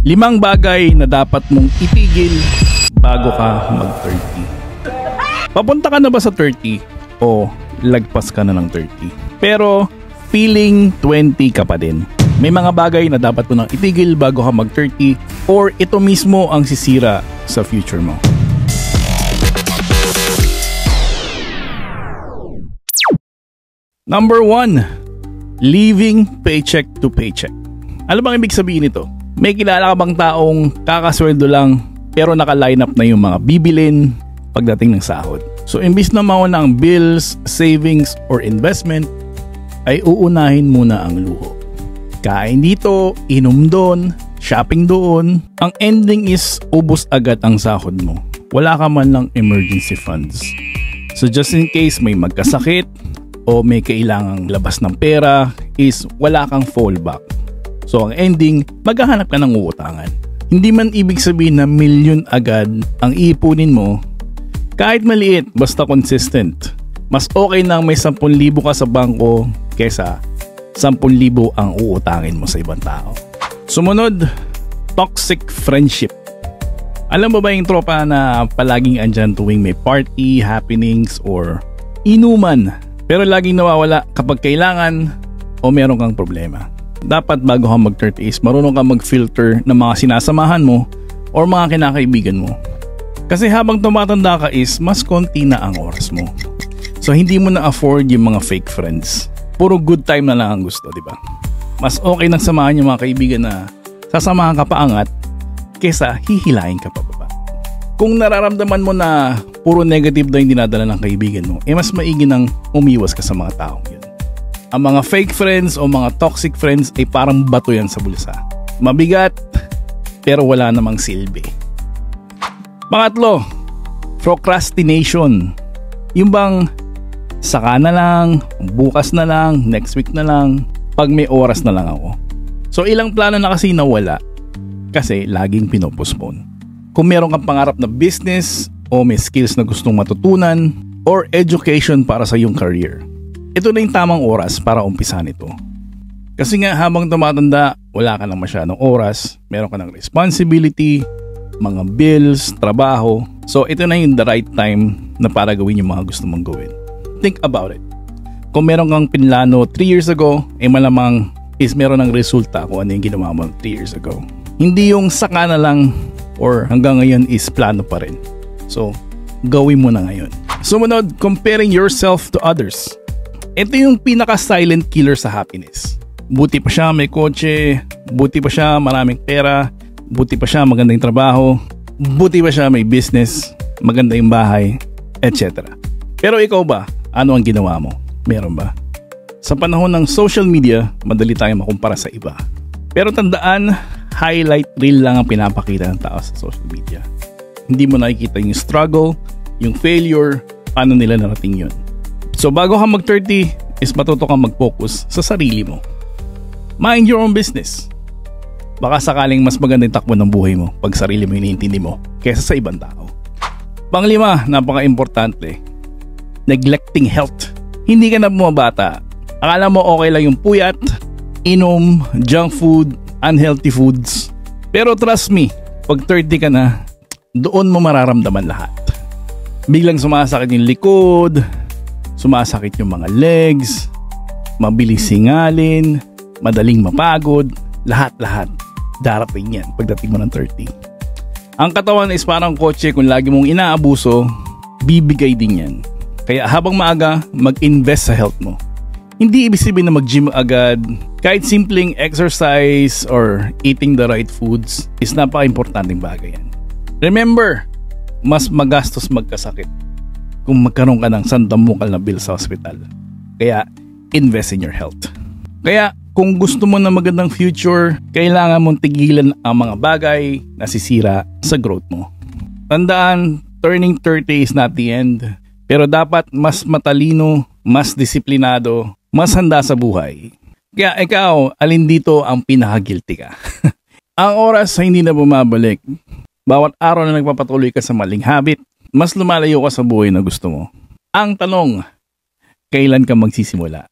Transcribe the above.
5 bagay na dapat mong itigil bago ka mag-30. Papunta ka na ba sa 30 o lagpas ka na ng 30? Pero feeling 20 ka pa din. May mga bagay na dapat mo nang itigil bago ka mag-30 or ito mismo ang sisira sa future mo. Number 1, living paycheck to paycheck. Ano bang ibig sabihin nito? May kilala ka bang taong kakasweldo lang pero naka-line up na yung mga bibilin pagdating ng sahod? So imbis na mauna ang bills, savings, or investment, ay uunahin muna ang luho. Kain dito, inom doon, shopping doon. Ang ending is ubos agad ang sahod mo. Wala ka man lang emergency funds. So just in case may magkasakit o may kailangang labas ng pera is wala kang fallback. So ang ending, maghahanap ka ng uutangan. Hindi man ibig sabihin na milyon agad ang iipunin mo. Kahit maliit, basta consistent. Mas okay nang may 10,000 ka sa bangko kesa 10,000 ang uutangin mo sa ibang tao. Sumunod, toxic friendship. Alam mo ba yung tropa na palaging andyan tuwing may party, happenings, or inuman, pero laging nawawala kapag kailangan o meron kang problema? Dapat bago ka mag-30 is marunong ka mag-filter ng mga sinasamahan mo or mga kinakaibigan mo. Kasi habang tumatanda ka is mas konti na ang oras mo. So hindi mo na afford yung mga fake friends. Puro good time na lang ang gusto, di ba? Mas okay nang samahan yung mga kaibigan na sasamahan ka pa angat kesa hihilahin ka pa baba. Kung nararamdaman mo na puro negative daw yung dinadala ng kaibigan mo, mas maigi nang umiwas ka sa mga taong yun. Ang mga fake friends o mga toxic friends ay parang bato yan sa bulsa. Mabigat, pero wala namang silbi. Pangatlo, procrastination. Yung bang saka na lang, bukas na lang, next week na lang, pag may oras na lang ako. So ilang plano na kasi nawala kasi laging pinopostpone. Kung meron kang pangarap na business o may skills na gustong matutunan or education para sa iyong career, ito na yung tamang oras para umpisahan ito. Kasi nga habang tumatanda, wala ka nang masyadong oras, meron ka ng responsibility, mga bills, trabaho. So ito na yung the right time na para gawin yung mga gusto mong gawin. Think about it. Kung meron kang pinlano 3 years ago, malamang is meron ng resulta kung ano yung ginawa mo 3 years ago. Hindi yung saka na lang or hanggang ngayon is plano pa rin. So gawin mo na ngayon. Sumunod, comparing yourself to others. Ito yung pinaka-silent killer sa happiness. Buti pa siya may kotse, buti pa siya maraming pera, buti pa siya magandang trabaho, buti pa siya may business, maganda yung bahay, etc. Pero ikaw ba? Ano ang ginawa mo? Meron ba? Sa panahon ng social media, madali tayong makumpara sa iba. Pero tandaan, highlight reel lang ang pinapakita ng tao sa social media. Hindi mo nakikita yung struggle, yung failure, paano nila narating yun. So bago ka mag-30 is matuto kang mag-focus sa sarili mo. Mind your own business. Baka sakaling mas magandang takbo ng buhay mo pag sarili mo iniintindi mo kaysa sa ibang tao. Panglima, napaka-importante, neglecting health. Hindi ka na bumabata. Akala mo okay lang yung puyat, inom, junk food, unhealthy foods. Pero trust me, pag 30 ka na, doon mo mararamdaman lahat. Biglang sumasakit yung likod, sumasakit yung mga legs, mabilis singalin, madaling mapagod, lahat-lahat. Darating yan pagdating mo ng 30. Ang katawan is parang kotse, kung lagi mong inaabuso, bibigay din yan. Kaya habang maaga, mag-invest sa health mo. Hindi ibig sabihin na mag-gym agad. Kahit simpleng exercise or eating the right foods is napaka-importanting bagay yan. Remember, mas magastos magkasakit kung magkaroon ka ng sandamukal na bill sa hospital. Kaya invest in your health. Kaya kung gusto mo na magandang future, kailangan mong tigilan ang mga bagay na sisira sa growth mo. Tandaan, turning 30 is not the end. Pero dapat mas matalino, mas disiplinado, mas handa sa buhay. Kaya ikaw, alin dito ang pinaka-guilty ka? Ang oras ay hindi na bumabalik. Bawat araw na nagpapatuloy ka sa maling habit, mas lumalayo ka sa buhay na gusto mo. Ang tanong, kailan ka magsisimula?